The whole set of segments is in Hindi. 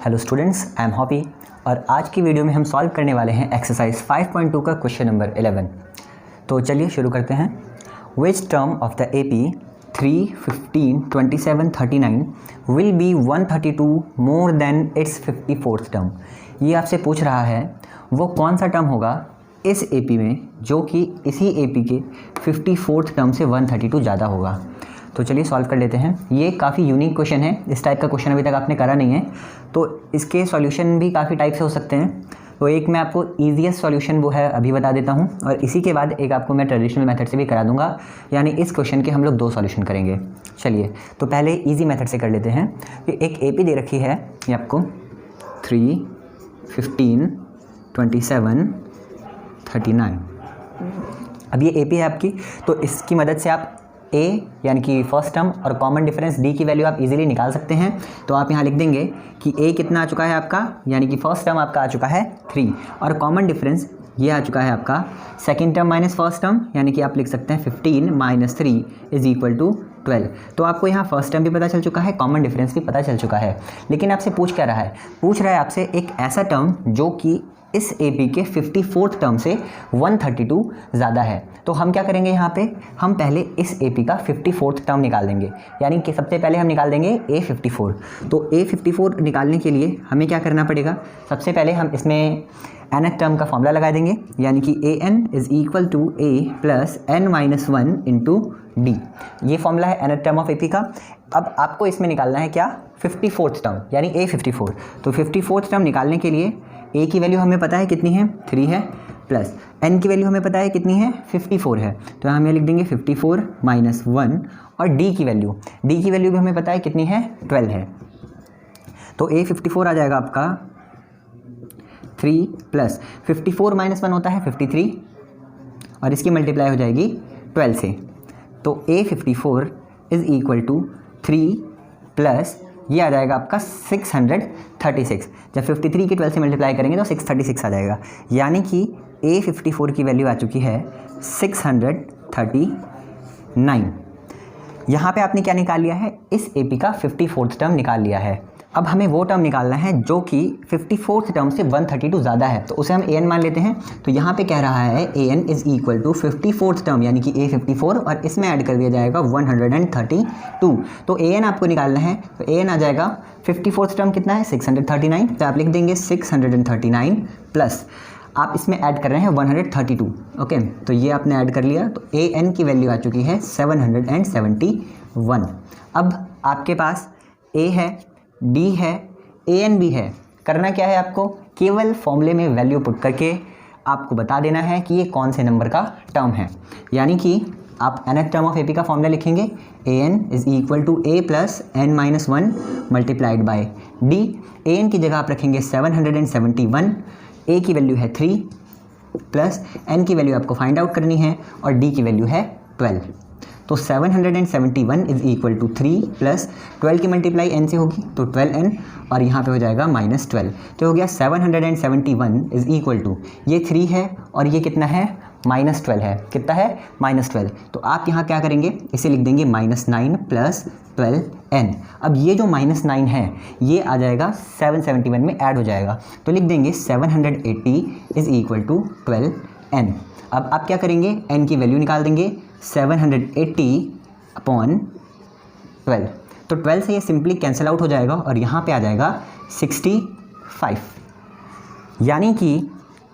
Hello students, I am Hoppy और आज की वीडियो में हम सॉल्व करने वाले हैं एक्सरसाइज 5.2 का क्वेश्चन नंबर 11। तो चलिए शुरू करते हैं। Which term of the AP 3, 15, 27, 39 will be 132 more than it's 54th term. ये आपसे पूछ रहा है वो कौन सा टर्म होगा इस एपी में जो कि इसी एपी के 54th टर्म से 132 ज़्यादा होगा। तो चलिए सॉल्व कर लेते हैं। ये काफ़ी यूनिक क्वेश्चन है, इस टाइप का क्वेश्चन अभी तक आपने करा नहीं है, तो इसके सॉल्यूशन भी काफ़ी टाइप से हो सकते हैं। तो एक मैं आपको ईजीएस्ट सॉल्यूशन वो है अभी बता देता हूँ और इसी के बाद एक आपको मैं ट्रेडिशनल मेथड से भी करा दूंगा, यानी इस क्वेश्चन के हम लोग 2 सॉल्यूशन करेंगे। चलिए तो पहले ईजी मेथड से कर लेते हैं कि एक एपी दे रखी है ये आपको 3, 15, 27, 39। अब ये एपी है आपकी, तो इसकी मदद से आप ए यानी कि फर्स्ट टर्म और कॉमन डिफरेंस डी की वैल्यू आप इजीली निकाल सकते हैं। तो आप यहाँ लिख देंगे कि ए कितना आ चुका है आपका, यानी कि फर्स्ट टर्म आपका आ चुका है 3 और कॉमन डिफरेंस ये आ चुका है आपका second term minus first term, यानी कि आप लिख सकते हैं 15 माइनस 3 इज इक्वल टू 12। तो आपको यहाँ फर्स्ट टर्म भी पता चल चुका है, कॉमन डिफरेंस भी पता चल चुका है। लेकिन आपसे पूछ क्या रहा है, पूछ रहा है आपसे एक ऐसा टर्म जो कि इस एपी के 54th टर्म से 132 ज़्यादा है। तो हम क्या करेंगे यहाँ पे, हम पहले इस एपी का 54th टर्म निकाल देंगे, यानी कि सबसे पहले हम निकाल देंगे A54। तो A54 निकालने के लिए हमें क्या करना पड़ेगा, सबसे पहले हम इसमें nth टर्म का फॉर्मूला लगा देंगे, यानी कि an is equal to a plus n minus 1 into D. ये फॉर्मूला है nth टर्म ऑफ एपी का। अब आपको इसमें निकालना है क्या, 54th टर्म यानी A54। तो 54th टर्म निकालने के लिए a की वैल्यू हमें पता है कितनी है, 3 है, प्लस n की वैल्यू हमें पता है कितनी है, 54 है। तो हम ये लिख देंगे 54 माइनस 1 और d की वैल्यू भी हमें पता है कितनी है, 12 है। तो A54 आ जाएगा आपका 3 प्लस 54 माइनस 1 होता है 53 और इसकी मल्टीप्लाई हो जाएगी 12 से। तो A54 is equal to 3 plus ये आ जाएगा आपका 636। जब 53 की 12 से मल्टीप्लाई करेंगे तो 636 आ जाएगा, यानी कि A54 की वैल्यू आ चुकी है 639। यहाँ पे आपने क्या निकाल लिया है, इस एपी का 54th टर्म निकाल लिया है। अब हमें वो टर्म निकालना है जो कि 54th टर्म से 132 ज़्यादा है, तो उसे हम an मान लेते हैं। तो यहाँ पे कह रहा है an is equal to 54th term यानी कि A54 और इसमें ऐड कर दिया जाएगा 132। तो an आपको निकालना है, तो an आ जाएगा 54th टर्म कितना है, 639। तो आप लिख देंगे 639 प्लस आप इसमें ऐड कर रहे हैं 132। ओके, तो ये आपने ऐड कर लिया, तो an की वैल्यू आ चुकी है 771। अब आपके पास a है, d है, an भी है। करना क्या है आपको, केवल फॉर्मूले में वैल्यू पुट करके आपको बता देना है कि ये कौन से नंबर का टर्म है। यानी कि आप nth टर्म ऑफ एपी का फॉर्मूला लिखेंगे, an is equal to a plus n minus 1 multiplied by d। an की जगह आप रखेंगे 771, a की वैल्यू है 3 प्लस n की वैल्यू आपको फाइंड आउट करनी है और d की वैल्यू है 12। तो 771 इज़ इक्वल टू 3 प्लस 12 की मल्टीप्लाई n से होगी तो 12n और यहाँ पे हो जाएगा माइनस 12। तो हो गया 771 इज़ इक्वल टू, ये 3 है और ये कितना है, माइनस 12 है। कितना है, माइनस 12। तो आप यहाँ क्या करेंगे, इसे लिख देंगे -9 प्लस 12n। अब ये जो -9 है ये आ जाएगा 771 में ऐड हो जाएगा, तो लिख देंगे 780 इज़ इक्वल टू 12n। अब आप क्या करेंगे, n की वैल्यू निकाल देंगे 780 अपॉन 12। तो 12 से ये सिंपली कैंसिल आउट हो जाएगा और यहाँ पे आ जाएगा 65। यानी कि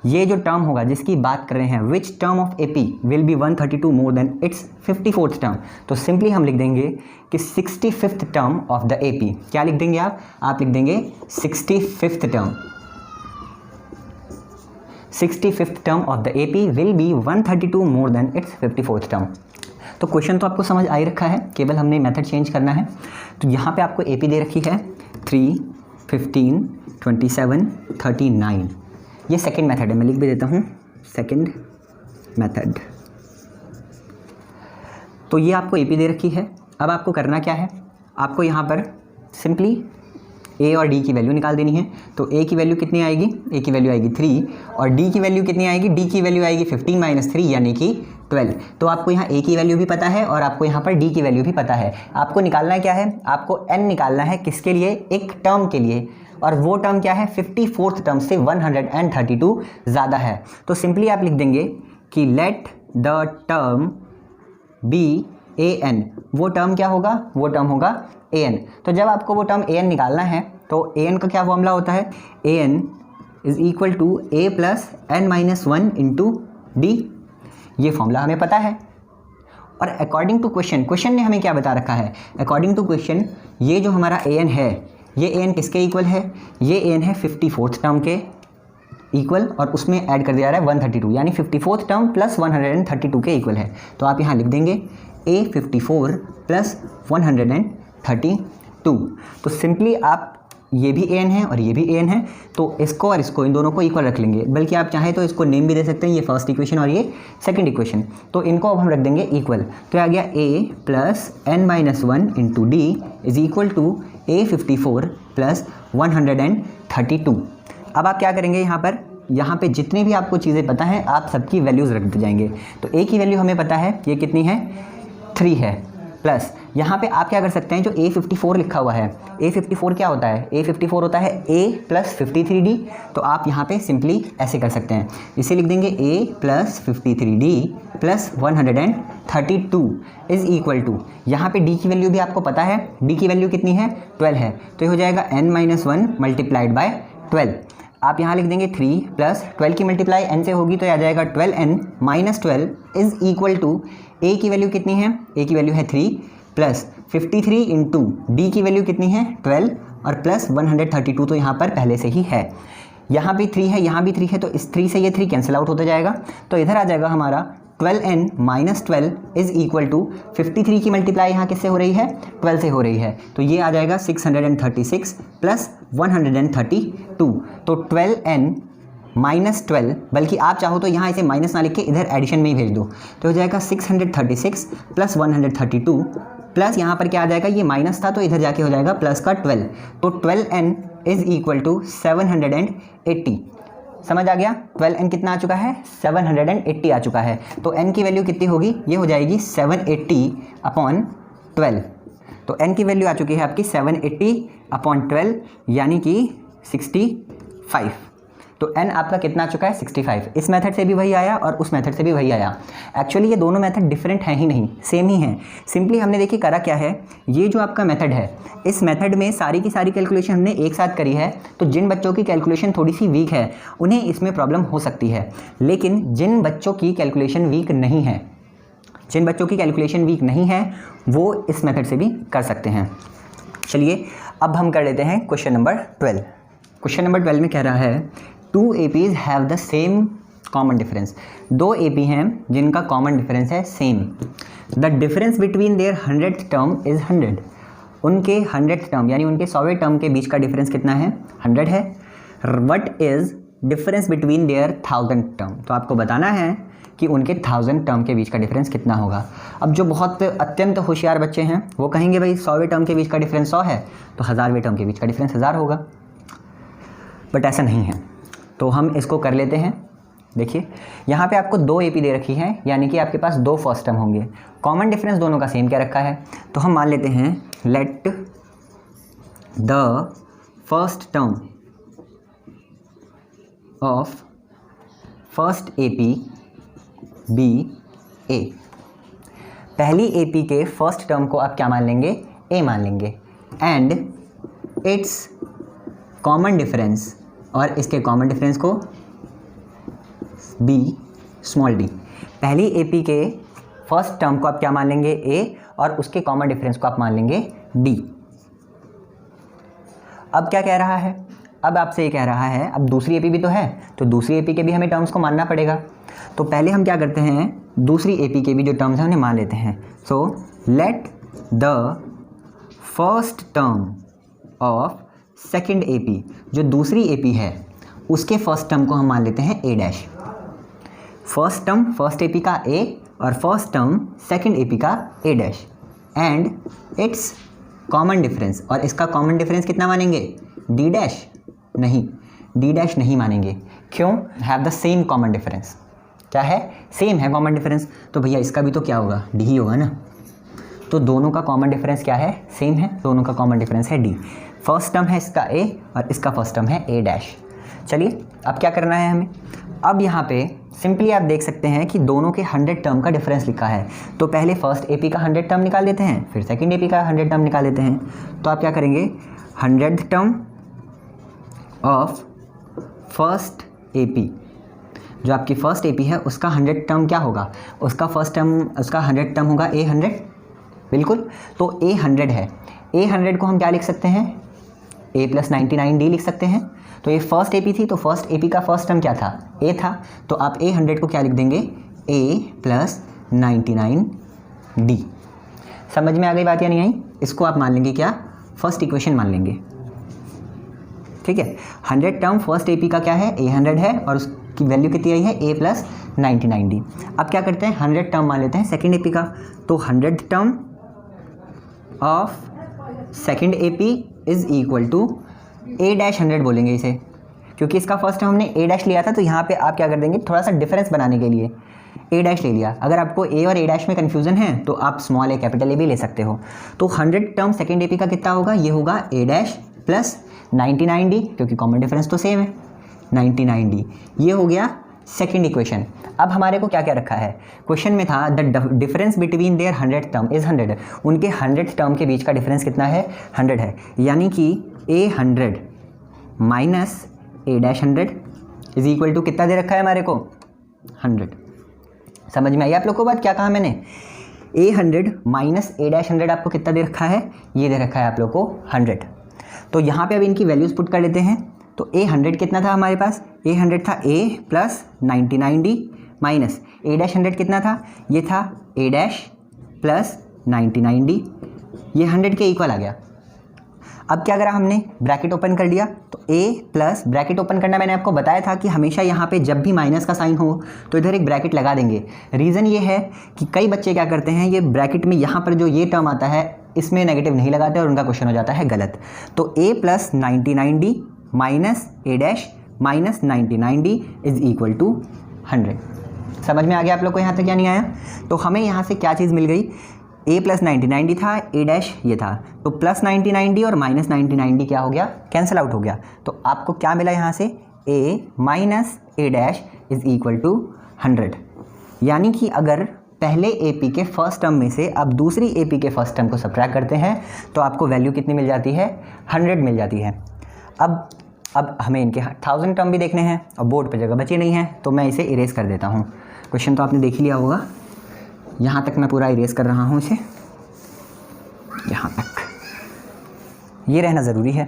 ये जो टर्म होगा जिसकी बात कर रहे हैं, which term of AP will be 132 more than it's 54th term, तो सिंपली हम लिख देंगे कि 65th term of the AP. क्या लिख देंगे आप लिख देंगे 65th term of the AP will be 132 more than it's 54th term. तो क्वेश्चन तो आपको समझ आ ही रखा है, केवल हमने मेथड चेंज करना है। तो यहाँ पे आपको एपी दे रखी है 3, 15, 27, 39। ये सेकंड मेथड है, मैं लिख भी देता हूँ सेकंड मेथड। तो ये आपको एपी दे रखी है। अब आपको करना क्या है, आपको यहाँ पर सिंपली ए और डी की वैल्यू निकाल देनी है। तो ए की वैल्यू कितनी आएगी, ए की वैल्यू आएगी 3 और डी की वैल्यू कितनी आएगी, डी की वैल्यू आएगी 15 - 3 यानी कि 12। तो आपको यहाँ ए की वैल्यू भी पता है और आपको यहाँ पर डी की वैल्यू भी पता है। आपको निकालना क्या है, आपको एन निकालना है किसके लिए, एक टर्म के लिए, और वो टर्म क्या है 54th टर्म से 132 ज़्यादा है। तो सिंपली आप लिख देंगे कि let the term be A N. वो टर्म क्या होगा, वो टर्म होगा ए एन। तो जब आपको वो टर्म ए एन निकालना है तो ए एन का क्या फॉर्मूला होता है, A N is equal to A plus N minus 1 into D. ये फॉर्मूला हमें पता है। और अकॉर्डिंग टू क्वेश्चन ने हमें क्या बता रखा है, अकॉर्डिंग टू क्वेश्चन ये जो हमारा ए एन है, ये ए एन किसके इक्वल है, ये ए एन है 54th टर्म के इक्वल, और उसमें ऐड कर दिया रहा है 132, यानी 54th टर्म प्लस 132 के इक्वल है। तो आप यहाँ लिख देंगे ए 54 प्लस 132। तो सिंपली आप ये भी ए एन है और ये भी ए एन है, तो इसको और इसको, इन दोनों को इक्वल रख लेंगे। बल्कि आप चाहें तो इसको नेम भी दे सकते हैं, ये फर्स्ट इक्वेशन और ये सेकंड इक्वेशन। तो इनको अब हम रख देंगे इक्वल। तो आ गया A plus N minus 1 into D is equal to A 54 plus 132। अब आप क्या करेंगे, यहाँ पे जितनी भी आपको चीज़ें पता हैं आप सबकी वैल्यूज़ रख दे जाएंगे। तो ए की वैल्यू हमें पता है, ये कितनी है 3 है, प्लस यहाँ पे आप क्या कर सकते हैं, जो A54 लिखा हुआ है, A54 क्या होता है, A54 होता है A प्लस 53D। तो आप यहाँ पे सिंपली ऐसे कर सकते हैं, इसे लिख देंगे A plus 53D plus 132 is equal to, यहाँ पे D की वैल्यू भी आपको पता है, D की वैल्यू कितनी है 12 है। तो ये हो जाएगा n - 1 मल्टीप्लाइड बाय 12। आप यहाँ लिख देंगे 3 प्लस 12 की मल्टीप्लाई n से होगी तो आ जाएगा 12n - 12 is equal to, a की वैल्यू कितनी है, a की वैल्यू है 3 प्लस 53 इंटू डी की वैल्यू कितनी है 12 और प्लस 132 तो यहाँ पर पहले से ही है। यहाँ भी 3 है, यहाँ भी 3 है, तो इस 3 से ये 3 कैंसिल आउट होता जाएगा। तो इधर आ जाएगा हमारा 12n - 12 इज़ इक्वल टू 53 की मल्टीप्लाई यहाँ किससे हो रही है 12 से हो रही है, तो ये आ जाएगा 636 प्लस 132। तो 12n - 12, बल्कि आप चाहो तो यहाँ इसे माइनस ना लिख के इधर एडिशन में ही भेज दो, तो हो जाएगा 636 प्लस 132 प्लस यहाँ पर क्या आ जाएगा, ये माइनस था तो इधर जाके हो जाएगा प्लस का 12। तो 12n इज़ इक्वल टू 780। समझ आ गया, 12n कितना आ चुका है 780 आ चुका है। तो n की वैल्यू कितनी होगी, ये हो जाएगी 780/12। तो n की वैल्यू आ चुकी है आपकी 780/12 यानी कि 65। तो n आपका कितना आ चुका है 65। इस मेथड से भी वही आया और उस मेथड से भी वही आया। एक्चुअली ये दोनों मेथड डिफरेंट हैं ही नहीं, सेम ही हैं। सिंपली हमने देखिए करा क्या है, ये जो आपका मेथड है, इस मेथड में सारी की सारी कैलकुलेशन हमने एक साथ करी है। तो जिन बच्चों की कैलकुलेशन थोड़ी सी वीक है उन्हें इसमें प्रॉब्लम हो सकती है, लेकिन जिन बच्चों की कैलकुलेशन वीक नहीं है, जिन बच्चों की कैलकुलेशन वीक नहीं है वो इस मेथड से भी कर सकते हैं। चलिए अब हम कर लेते हैं क्वेश्चन नंबर 12। क्वेश्चन नंबर 12 में कह रहा है 2 APs have the same common difference. 2 AP हैं जिनका कॉमन डिफरेंस है same. The difference between their 100th term is 100। उनके 100th टर्म यानी उनके 100वें टर्म के बीच का डिफरेंस कितना है 100 है। What is difference between their 1000th term. तो आपको बताना है कि उनके 1000 टर्म के बीच का डिफरेंस कितना होगा। अब जो बहुत अत्यंत होशियार बच्चे हैं वो कहेंगे भाई 100वें टर्म के बीच का डिफरेंस 100 है तो 1000वें टर्म के बीच का डिफरेंस 1000 होगा, बट ऐसा नहीं है। तो हम इसको कर लेते हैं। देखिए यहाँ पे आपको 2 AP दे रखी है, यानी कि आपके पास 2 फर्स्ट टर्म होंगे। कॉमन डिफरेंस दोनों का सेम क्या रखा है, तो हम मान लेते हैं let the first term of first AP be a. पहली AP के फर्स्ट टर्म को आप क्या मान लेंगे A मान लेंगे, एंड इट्स कॉमन डिफरेंस, और इसके कॉमन डिफरेंस को B स्मॉल d। पहली AP के फर्स्ट टर्म को आप क्या मान लेंगे A और उसके कॉमन डिफरेंस को आप मान लेंगे D। अब क्या कह रहा है, अब आपसे ये कह रहा है अब दूसरी AP भी तो है, तो दूसरी AP के भी हमें टर्म्स को मानना पड़ेगा। तो पहले हम क्या करते हैं, दूसरी AP के भी जो टर्म्स हैं उन्हें मान लेते हैं। So let the first term of second AP, जो दूसरी AP है उसके फर्स्ट टर्म को हम मान लेते हैं A'। First term first AP का A और फर्स्ट टर्म सेकेंड AP का A', and it's common difference, और इसका कॉमन डिफरेंस कितना मानेंगे डी डैश नहीं, डी डैश नहीं मानेंगे। क्यों? Have the same common difference. क्या है? सेम है कॉमन डिफरेंस। तो भैया इसका भी तो क्या होगा? डी ही होगा ना। तो दोनों का कॉमन डिफरेंस क्या है? सेम है। दोनों का कॉमन डिफरेंस है डी। फर्स्ट टर्म है इसका ए और इसका फर्स्ट टर्म है ए डैश। चलिए अब क्या करना है हमें? अब यहाँ पे सिंपली आप देख सकते हैं कि दोनों के 100 टर्म का डिफरेंस लिखा है। तो पहले फर्स्ट एपी का 100 टर्म निकाल देते हैं, फिर सेकंड एपी का 100 टर्म निकाल देते हैं। तो आप क्या करेंगे? 100 टर्म ऑफ फर्स्ट एपी, जो आपकी फर्स्ट एपी है उसका 100 टर्म क्या होगा? उसका फर्स्ट टर्म, उसका 100 टर्म होगा ए 100। बिल्कुल। तो ए 100 है। ए 100 को हम क्या लिख सकते हैं? ए प्लस 99D लिख सकते हैं। तो ये फर्स्ट एपी थी, तो फर्स्ट एपी का फर्स्ट टर्म क्या था? ए था। तो आप ए 100 को क्या लिख देंगे? ए प्लस 99D। समझ में आ गई बात या नहीं आई? इसको आप मान लेंगे क्या? फर्स्ट इक्वेशन मान लेंगे। ठीक है। 100 टर्म फर्स्ट एपी का क्या है? ए 100 है और उसकी वैल्यू कितनी आई है? ए प्लस 99D। अब क्या करते हैं? 100 टर्म मान लेते हैं सेकेंड एपी का। तो 100 term of second AP is equal to A dash 100 बोलेंगे इसे, क्योंकि इसका फर्स्ट टर्म हमने ए डैश लिया था। तो यहाँ पे आप क्या कर देंगे? थोड़ा सा डिफरेंस बनाने के लिए ए डैश ले लिया। अगर आपको ए और ए डैश में कन्फ्यूजन है तो आप स्मॉल ए कैपिटल ए भी ले सकते हो। तो 100 टर्म सेकेंड एपी का कितना होगा? ये होगा ए डैश प्लस 99D, क्योंकि कॉमन डिफरेंस तो सेम है 99D। ये हो गया सेकेंड इक्वेशन। अब हमारे को क्या क्या रखा है? क्वेश्चन में था the difference between their 100 term is 100। उनके 100 टर्म के बीच का डिफरेंस कितना है? 100 है। यानी कि A 100 minus A dash 100 is equal to कितना दे रखा है हमारे को? 100। समझ में आई आप लोग को बात? क्या कहा मैंने? ए 100 माइनस ए डैश 100 आपको कितना दे रखा है? ये दे रखा है आप लोग को 100। तो यहाँ पे अब इनकी वैल्यूज़ पुट कर लेते हैं। तो ए 100 कितना था हमारे पास? ए 100 था ए plus 99D minus A dash 100 कितना था? ये था ए डैश प्लस 99D। ये 100 के इक्वल आ गया। अब क्या करा हमने? ब्रैकेट ओपन कर दिया। तो ए प्लस ब्रैकेट ओपन करना मैंने आपको बताया था कि हमेशा यहाँ पे जब भी माइनस का साइन हो तो इधर एक ब्रैकेट लगा देंगे। रीज़न ये है कि कई बच्चे क्या करते हैं, ये ब्रैकेट में यहाँ पर जो ये टर्म आता है इसमें नेगेटिव नहीं लगाते और उनका क्वेश्चन हो जाता है गलत। तो A plus 99D minus A dash minus 99D is equal to 100। समझ में आ गया आप लोग को यहाँ तक? क्या नहीं आया? तो हमें यहाँ से क्या चीज़ मिल गई? ए प्लस 99D था, ए डैश ये था। तो प्लस 99D और माइनस 99D क्या हो गया? कैंसिल आउट हो गया। तो आपको क्या मिला यहाँ से? A minus A dash is equal to 100। यानी कि अगर पहले एपी के फर्स्ट टर्म में से आप दूसरी एपी के फर्स्ट टर्म को सब्ट्रैक्ट करते हैं तो आपको वैल्यू कितनी मिल जाती है? 100 मिल जाती है। अब हमें इनके 1000 टर्म भी देखने हैं और बोर्ड पे जगह बची नहीं है, तो मैं इसे इरेज कर देता हूँ। क्वेश्चन तो आपने देख ही लिया होगा। यहाँ तक मैं पूरा इरेज कर रहा हूँ इसे, यहाँ तक ये रहना ज़रूरी है।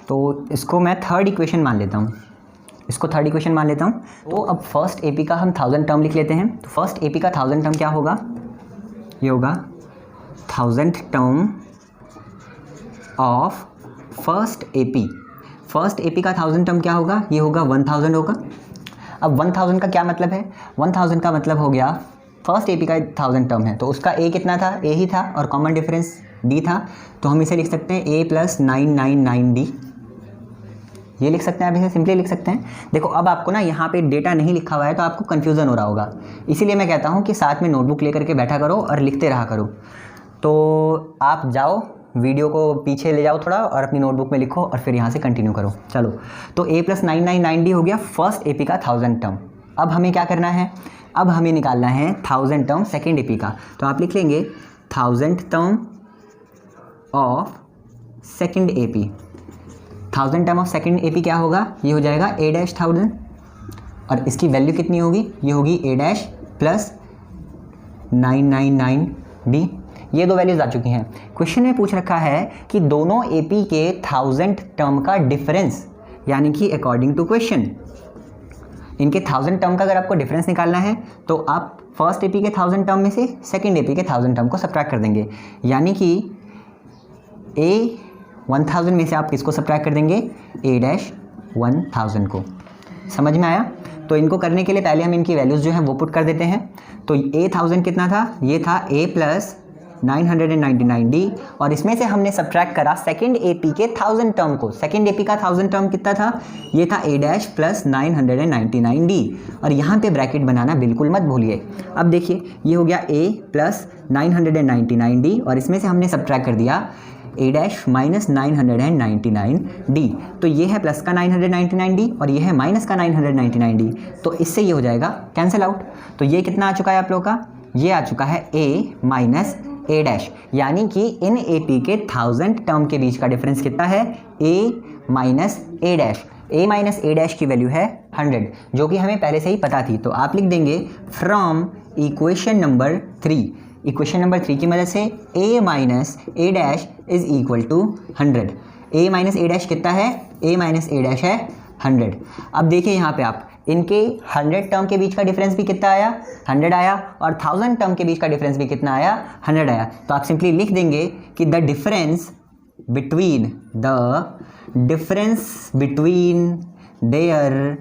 तो इसको मैं थर्ड इक्वेशन मान लेता हूँ, इसको थर्ड इक्वेशन मान लेता हूँ। तो अब फर्स्ट एपी का हम 1000 टर्म लिख लेते हैं। तो फर्स्ट एपी का 1000 टर्म क्या होगा? ये होगा 1000 term of first AP. First AP का 1000 टर्म क्या होगा? ये होगा 1000 होगा। अब 1000 का क्या मतलब है? 1000 का मतलब हो गया फर्स्ट एपी का 1000 टर्म है तो उसका ए कितना था? ए ही था और कॉमन डिफरेंस डी था। तो हम इसे लिख सकते हैं ए प्लस 999D। ये लिख सकते हैं, आप इसे सिंपली लिख सकते हैं। देखो अब आपको ना यहाँ पे डेटा नहीं लिखा हुआ है तो आपको कन्फ्यूज़न हो रहा होगा, इसीलिए मैं कहता हूँ कि साथ में नोटबुक लेकर के बैठा करो और लिखते रहा करो। तो आप जाओ, वीडियो को पीछे ले जाओ थोड़ा और अपनी नोटबुक में लिखो और फिर यहाँ से कंटिन्यू करो। चलो, तो ए प्लस 999D हो गया फर्स्ट एपी का 1000 टर्म। अब हमें क्या करना है? अब हमें निकालना है 1000 टर्म सेकेंड एपी का। तो आप लिख लेंगे 1000 term of second AP. 1000 term of second AP क्या होगा? ये हो जाएगा ए डैश 1000 और इसकी वैल्यू कितनी होगी? ये होगी ए डैश प्लस 999D। ये दो वैल्यूज आ चुकी हैं। क्वेश्चन में पूछ रखा है कि दोनों एपी के 1000 टर्म का डिफरेंस, यानी कि अकॉर्डिंग टू क्वेश्चन इनके 1000 टर्म का अगर आपको डिफरेंस निकालना है तो आप फर्स्ट एपी के 1000 टर्म में से सेकंड एपी के 1000 टर्म को सब्ट्रैक्ट कर देंगे। यानी कि ए 1000 में से आप किसको सब्ट्रैक्ट कर देंगे? ए डैश 1000 को। समझ में आया? तो इनको करने के लिए पहले हम इनकी वैल्यूज़ जो हैं वो पुट कर देते हैं। तो ए 1000 कितना था? ये था ए प्लस 999D और इसमें से हमने सब्ट्रैक्ट करा सेकंड एपी के 1000 टर्म को। सेकंड एपी का 1000 टर्म कितना था, ये था A डैश प्लस 999D और यहाँ पे ब्रैकेट बनाना बिल्कुल मत भूलिए। अब देखिए ये हो गया A प्लस 999D और इसमें से हमने सब्ट्रैक्ट कर दिया A डैश माइनस 999D, तो ये है प्लस का 999D और ये है माइनस का 999D, तो इससे ये हो जाएगा कैंसिल आउट। तो ये कितना आ चुका है आप लोग का, ये आ चुका है A माइनस A डैश, यानी कि इन AP के 1000 टर्म के बीच का डिफरेंस कितना है, A minus A dash. A minus A dash की वैल्यू है 100, जो कि हमें पहले से ही पता थी। तो आप लिख देंगे from equation number 3, equation number 3 की मदद से A minus A dash is equal to 100। A minus A dash कितना है, A माइनस A डैश है 100। अब देखिए यहाँ पे आप इनके 100 टर्म के बीच का डिफरेंस भी कितना आया, 100 आया, और 1000 टर्म के बीच का डिफरेंस भी कितना आया, 100 आया। तो आप सिंपली लिख देंगे कि the difference between their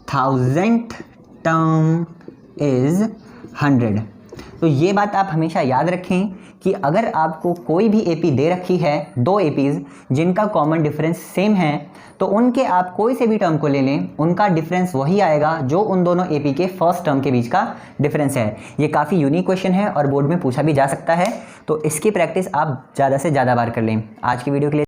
1000 term is 100। तो ये बात आप हमेशा याद रखें कि अगर आपको कोई भी एपी दे रखी है, दो एपीज़ जिनका कॉमन डिफरेंस सेम है, तो उनके आप कोई से भी टर्म को ले लें, उनका डिफरेंस वही आएगा जो उन दोनों एपी के फर्स्ट टर्म के बीच का डिफरेंस है। ये काफ़ी यूनिक क्वेश्चन है और बोर्ड में पूछा भी जा सकता है, तो इसकी प्रैक्टिस आप ज़्यादा से ज़्यादा बार कर लें। आज की वीडियो के लिए